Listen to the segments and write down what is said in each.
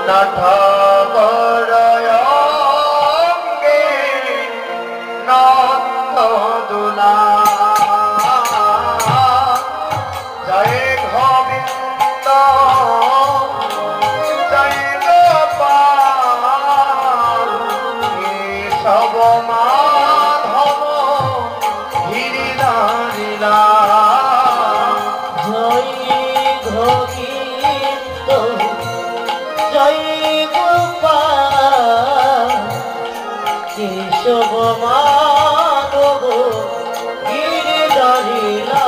নাথগরয়ঙ্গে নন্দদোলা জয় গোবিন্দ জয় গোপাল কেশব মাধব গিরিধারীলা জয় গোবিন্দ জয় গোপাল কেশব মাধব গিরিধারীলা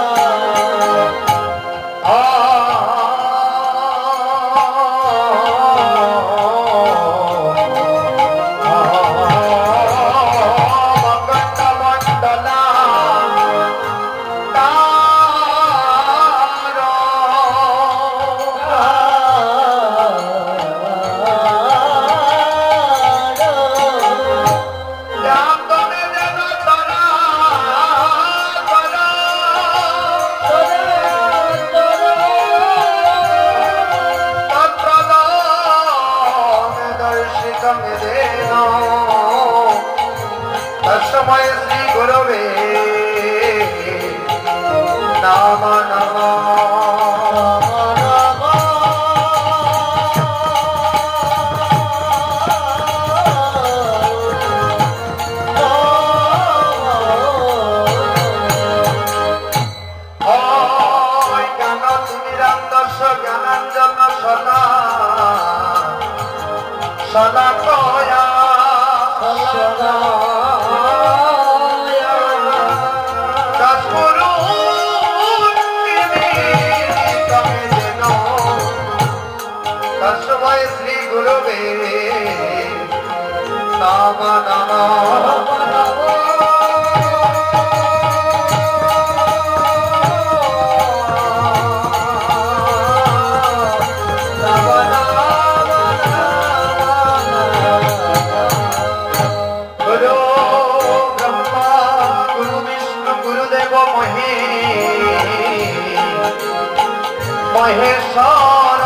तस्मै श्री गुरवे नमः नमः ज्ञानांजन सदा सदा कया सदा तस्मै श्री गुरवे नमः नमः महेश्वर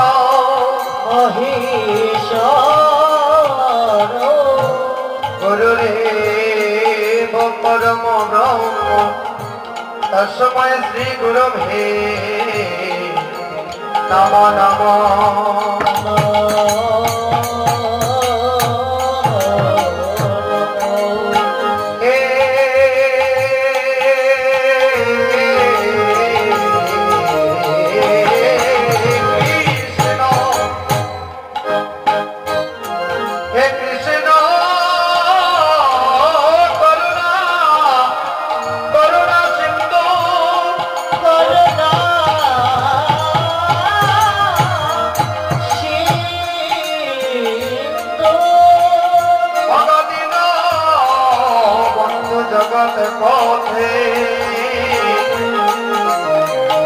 महेश्वर गुरुदेव परम ब्रह्म तस्मै श्री गुरवे नमः नमः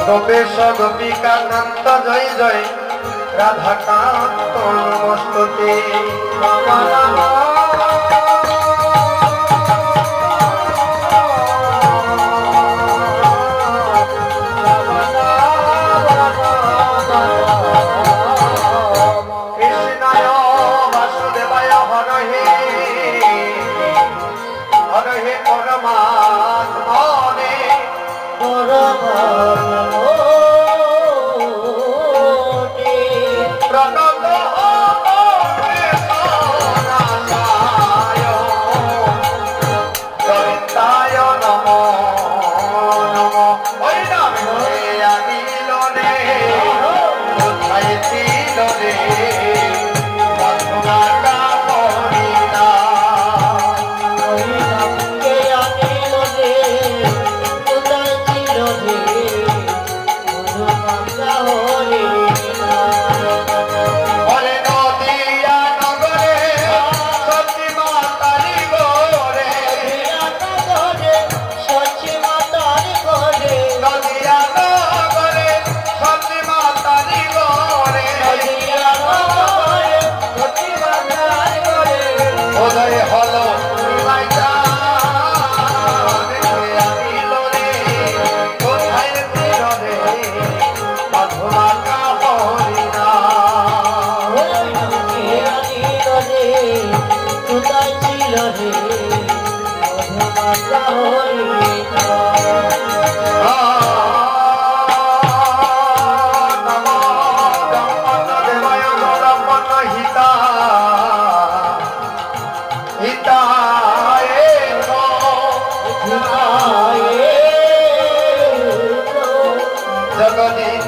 गोपेश गोपिका कांत जय जय राधा कांत नमस्तुते नमः नमः कृष्णाय वासुदेवाय हरहे हरहे परमात्मने Hare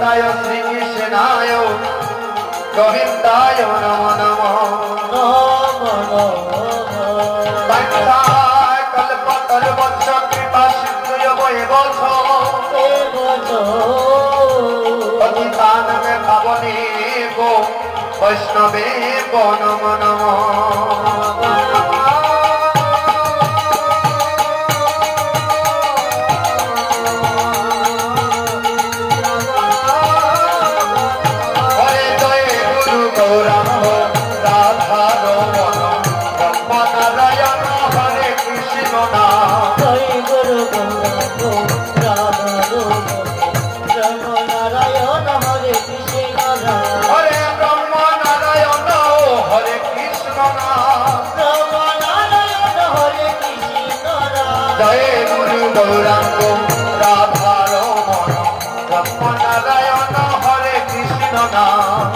गोविंदाय श्रीकृष्णाय गोविंदाय नमो नमः कल्पतरुवंश कृपा सिन्धुयो एव पतितानां पावनेभ्यो वैष्णवेभ्यो नमो नमः जय गुरु गौरांग राधा रमण ब्रह्म नारायण हरे कृष्ण नाम जय गुरु गौरांग राधा रमण ब्रह्म नारायण हरे कृष्ण नाम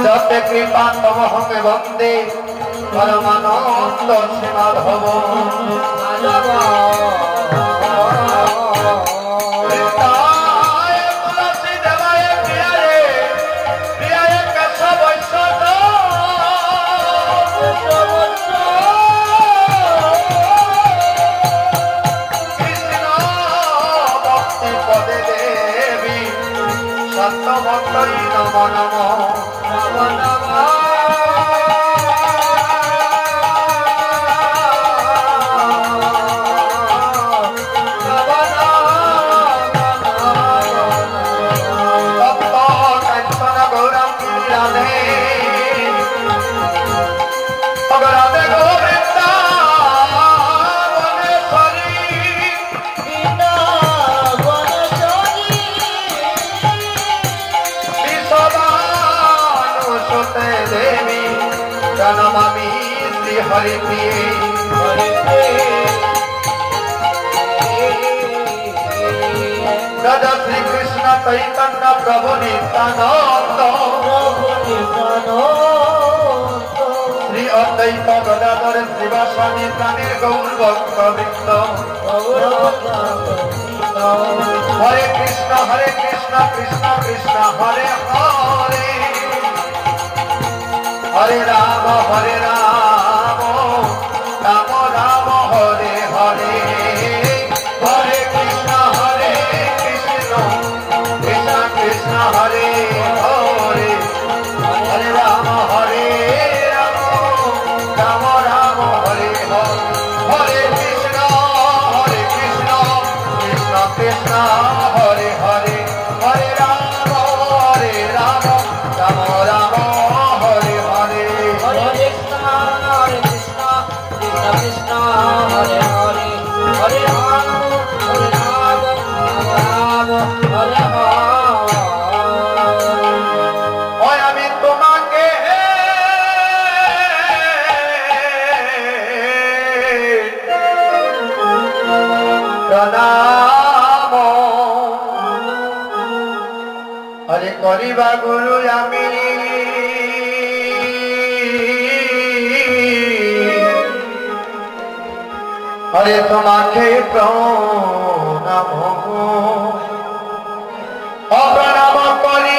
जते कृपा तम हमें वंदे परमानंद श्री माधव नमो नमो नमो नमो नमामि श्री हरि प्रिय दादा श्री कृष्ण चैतन्य प्रभु नित्यानंद श्री अद्वैत गदाधर श्रीवासादि प्राणीर गौर भक्तवृंद हरे कृष्ण कृष्ण कृष्ण हरे हरे हरे राम राम राम हरे हरे हरे कृष्ण कृष्ण कृष्ण हरे हरे हरे राम राम राम हरे हरे कृष्ण कृष्ण कृष्ण हरे हरे हरे राम राम राम कृष्ण हरे हरे हरे राम राम हरे हरे আমি তোমাকে প্রণাম হরে করিবা গুরু আমি हरे तुम्हारे प्रणाम अप्रणाम करी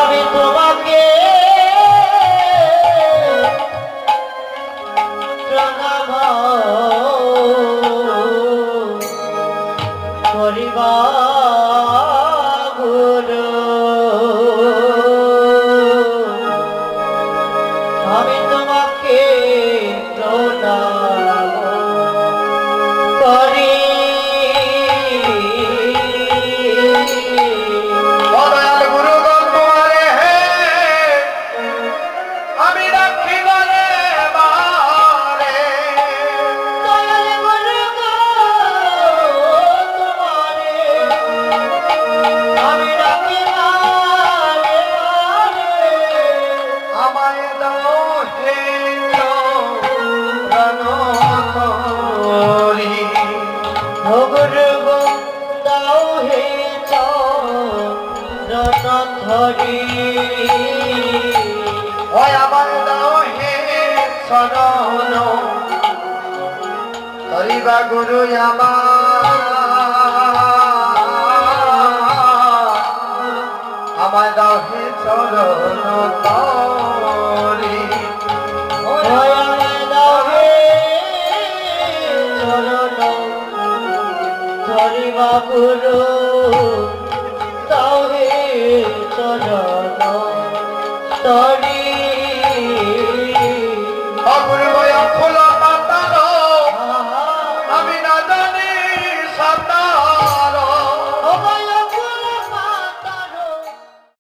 আমি তোমাকে প্রণাম করিবা গুরু আমি তোমাকে প্রণাম করি दयाल गुरु गण तुम्हारे हैं ধরি ওই আমার দাও হে শরণ করিবা গুরু আমার দাও হে চরণ তরি ওই আমায় দাও হে চরণ ধরিবা গুরু